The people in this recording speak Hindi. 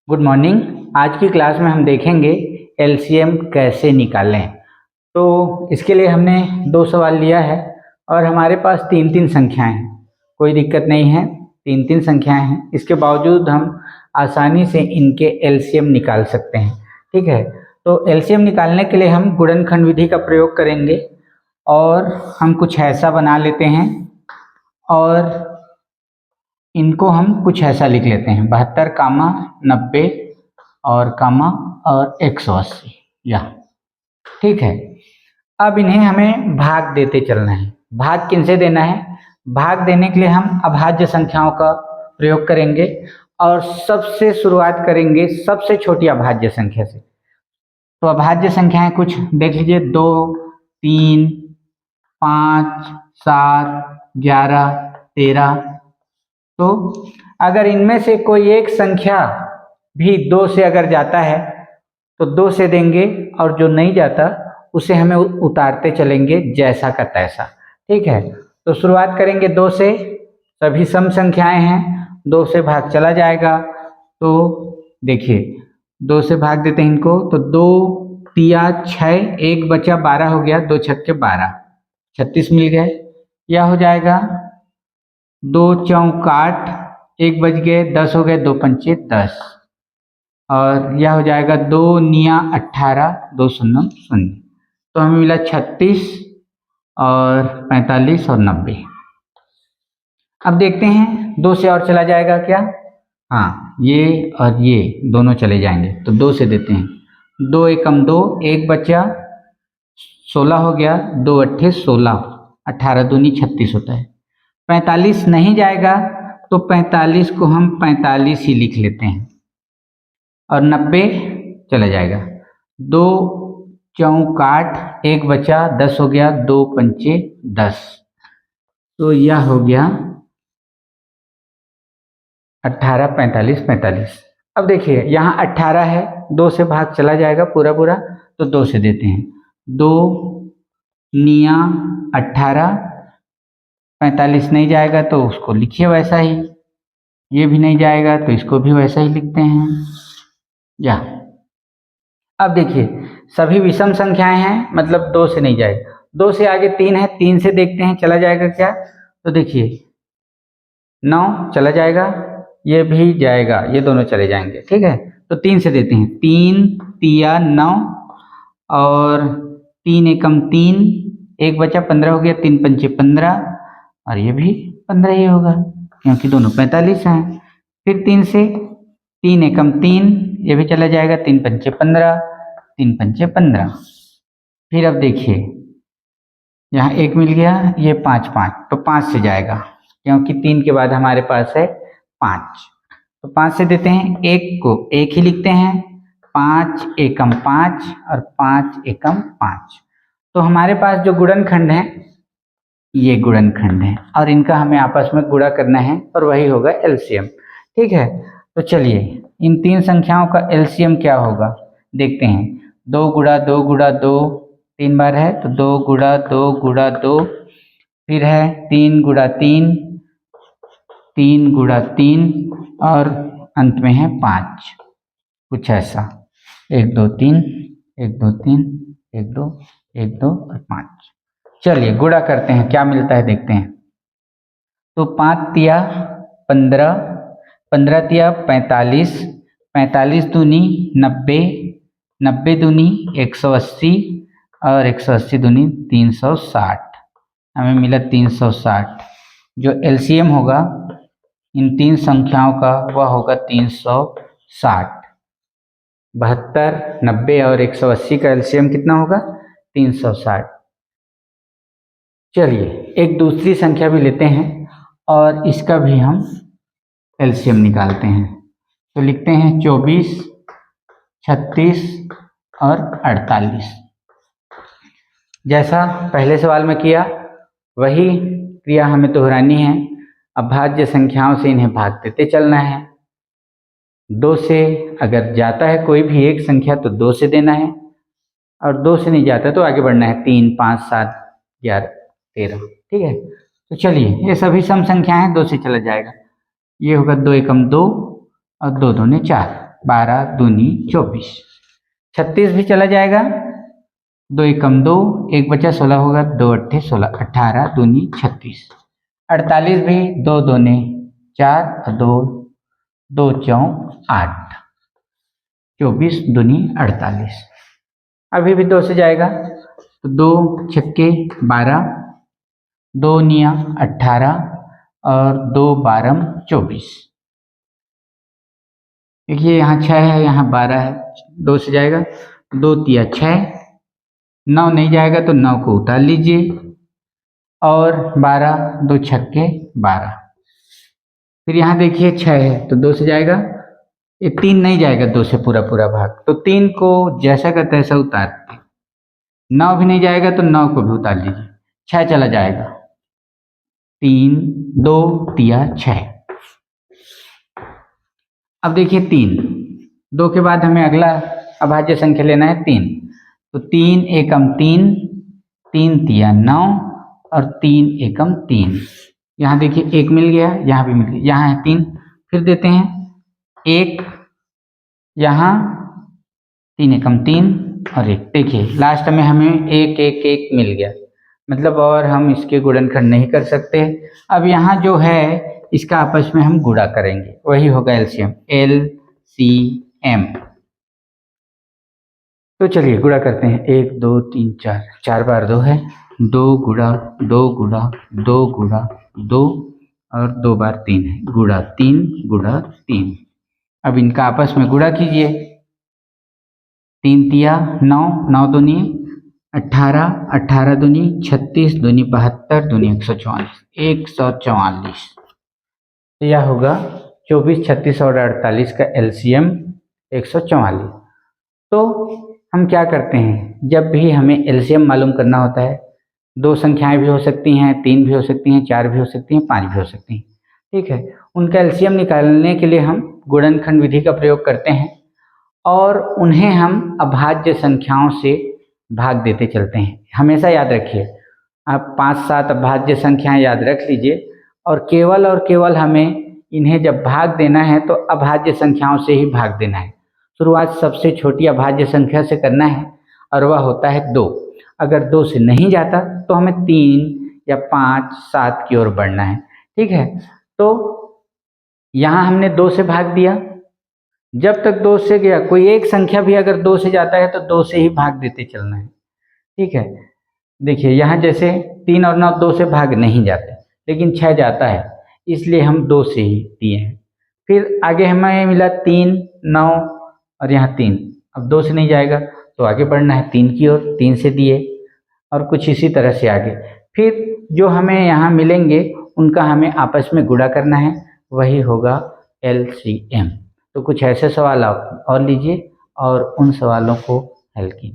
Good morning. आज की क्लास में हम देखेंगे एलसीएम कैसे निकालें। तो इसके लिए हमने दो सवाल लिया है और हमारे पास तीन तीन संख्याएं हैं। कोई दिक्कत नहीं है, तीन तीन संख्याएं हैं, इसके बावजूद हम आसानी से इनके एलसीएम निकाल सकते हैं। ठीक है, तो एलसीएम निकालने के लिए हम गुणनखंड विधि का प्रयोग करेंगे और हम कुछ ऐसा बना लेते हैं और इनको हम कुछ ऐसा लिख लेते हैं 72, 90 और कामा और 180 या। ठीक है, अब इन्हें हमें भाग देते चलना है। भाग किनसे देना है? भाग देने के लिए हम अभाज्य संख्याओं का प्रयोग करेंगे और सबसे शुरुआत करेंगे सबसे छोटी अभाज्य संख्या से। तो अभाज्य संख्याएं कुछ देख लीजिए, 2, 3, 5, 7, 11, 13। तो अगर इनमें से कोई एक संख्या भी 2 से अगर जाता है तो 2 से देंगे और जो नहीं जाता उसे हमें उतारते चलेंगे जैसा का तैसा। ठीक है, तो शुरुआत करेंगे 2 से। सभी सम संख्याएं हैं, 2 से भाग चला जाएगा। तो देखिए 2 से भाग देते हैं इनको, तो 2 तिया 6, एक बचा 12 हो गया, 2 छक्के 12, 36 मिल गए। यह हो जाएगा 2 चौक 8, एक बज गए, 10 हो गए, 2 पंचे 10 और यह हो जाएगा 2 निया 18, 2 शून्य 0। तो हमें मिला 36 और 45 और 90। अब देखते हैं 2 से और चला जाएगा क्या? हाँ, ये और ये दोनों चले जाएंगे, तो 2 से देते हैं। 2 एकम 2, एक बचा 16 हो गया, 2 अट्ठे 16, 18 दूनी 36 होता है। 45 नहीं जाएगा तो 45 को हम 45 ही लिख लेते हैं और 90 चला जाएगा। 2 चौक 8, एक बचा 10 हो गया, 2 पंचे 10। तो यह हो गया 18, 45, 45। अब देखिए यहाँ 18 है, 2 से भाग चला जाएगा पूरा पूरा, तो 2 से देते हैं। 2 निया 18, 45 नहीं जाएगा तो उसको लिखिए वैसा ही, ये भी नहीं जाएगा तो इसको भी वैसा ही लिखते हैं या। अब देखिए सभी विषम संख्याएं हैं, मतलब 2 से नहीं जाएगा। 2 से आगे 3 है, 3 से देखते हैं चला जाएगा क्या? तो देखिए 9 चला जाएगा, ये भी जाएगा, ये दोनों चले जाएंगे। ठीक है, तो 3 से देते हैं। 3 तिया 9 और 3 एकम 3, एक बचा 15 हो गया, 3 पंचे 15 और ये भी 15 ही होगा क्योंकि दोनों 45 हैं। फिर 3 से 3 एकम 3, ये भी चला जाएगा, 3 पंचे 15, 3 पंचे 15। फिर अब देखिए यहाँ 1 मिल गया, ये 5 5, तो 5 से जाएगा क्योंकि 3 के बाद हमारे पास है 5, तो 5 से देते हैं। 1 को 1 ही लिखते हैं, 5 एकम 5 और 5 एकम 5। तो हमारे पास जो गुणनखंड है ये गुणनखंड है और इनका हमें आपस में गुणा करना है और वही होगा एलसीएम। ठीक है, तो चलिए इन तीन संख्याओं का एलसीएम क्या होगा देखते हैं। 2 गुणा 2 गुणा 2 3 बार है, तो 2 गुणा 2 गुणा 2। फिर है 3 गुणा 3, 3 गुणा 3 और अंत में है 5, कुछ ऐसा। 1 2 3, 1 2 3, 1 2 1 2 और 5। चलिए गुणा करते हैं, क्या मिलता है देखते हैं। तो 5 तिया 15, 15 तिया 45, 45 दूनी 90, 90 दूनी 180 और 180 दूनी 360। हमें मिला 360। जो एलसीएम होगा इन तीन संख्याओं का वह होगा 360। 72, 90 और 180 का एलसीएम कितना होगा? 360। चलिए एक दूसरी संख्या भी लेते हैं और इसका भी हम एलसीएम निकालते हैं। तो लिखते हैं 24, 36 और 48। जैसा पहले सवाल में किया वही क्रिया हमें दोहरानी है। अभाज्य संख्याओं से इन्हें भाग देते चलना है। 2 से अगर जाता है कोई भी एक संख्या तो 2 से देना है और 2 से नहीं जाता तो आगे बढ़ना है। 3, 5, 7, 11, 13। ठीक है, तो चलिए ये सभी सम संख्याएं हैं, 2 से चला जाएगा। ये होगा 2 एकम 2 और 2 दूने 4, 12 दूनी 24, 36 भी चला जाएगा, 2 एकम 2, 1 बचा 16 होगा, 2 अट्ठे 16, 18 दूनी 36, 48 भी 2 दूने 4 और 2 2 चौक 8, 24 दूनी 48। अभी भी 2 से जाएगा तो 2 छक्के 12, 2 निया 18 और 2 बारम 24। देखिए यहाँ 6 है, यहाँ 12 है, 2 से जाएगा, 2 तिया 6, 9 नहीं जाएगा तो 9 को उतार लीजिए और 12, 2 छक्के 12। फिर यहाँ देखिए 6 है तो 2 से जाएगा, ये 3 नहीं जाएगा 2 से पूरा पूरा भाग, तो 3 को जैसा का तैसा उतारते, 9 भी नहीं जाएगा तो 9 को भी उतार लीजिए, 6 चला जाएगा, 3 2 तिया 6। अब देखिए 3, 2 के बाद हमें अगला अभाज्य संख्या लेना है 3, तो 3 एकम 3, 3 तिया 9 और 3 एकम 3। यहाँ देखिए 1 मिल गया, यहाँ भी मिल गया, यहाँ है 3, फिर देते हैं 1, यहाँ 3 एकम 3 और 1। देखिए लास्ट में हमें 1 1 1 मिल गया, मतलब और हम इसके गुणनखंड नहीं कर सकते। अब यहाँ जो है इसका आपस में हम गुणा करेंगे, वही होगा एलसीएम, LCM। तो चलिए गुणा करते हैं, 1 2 3 4, 4 बार 2 है, 2 गुणा 2 गुणा 2 गुणा 2 और 2 बार 3 है, गुणा 3 गुणा 3। अब इनका आपस में गुणा कीजिए, 3 तिया 9, 9 दूनी 18, 18 दूनी 36, दूनी 72, दूनी 144, 144। तो यह होगा 24, 36 और 48 का एलसीएम 144। तो हम क्या करते हैं, जब भी हमें एलसीएम मालूम करना होता है, 2 संख्याएं भी हो सकती हैं, 3 भी हो सकती हैं, 4 भी हो सकती हैं, 5 भी हो सकती हैं, ठीक है। उनका एलसीएम निकालने के लिए हम गुणनखंड विधि का प्रयोग करते हैं और उन्हें हम अभाज्य संख्याओं से भाग देते चलते हैं। हमेशा याद रखिए, आप 5-7 अभाज्य संख्याएं याद रख लीजिए और केवल हमें इन्हें जब भाग देना है तो अभाज्य संख्याओं से ही भाग देना है। शुरुआत सबसे छोटी अभाज्य संख्या से करना है और वह होता है 2। अगर 2 से नहीं जाता तो हमें 3 या 5 7 की ओर बढ़ना है, ठीक है। तो यहाँ हमने 2 से भाग दिया, जब तक 2 से गया, कोई एक संख्या भी अगर 2 से जाता है तो 2 से ही भाग देते चलना है, ठीक है। देखिए यहाँ जैसे 3 और 9 2 से भाग नहीं जाते, लेकिन 6 जाता है, इसलिए हम 2 से ही दिए हैं। फिर आगे हमें मिला 3 9 और यहाँ 3, अब 2 से नहीं जाएगा तो आगे बढ़ना है 3 की ओर, 3 से दिए और कुछ इसी तरह से आगे। फिर जो हमें यहाँ मिलेंगे उनका हमें आपस में गुणा करना है, वही होगा LCM। तो कुछ ऐसे सवाल आप और लीजिए और उन सवालों को हल कीजिए।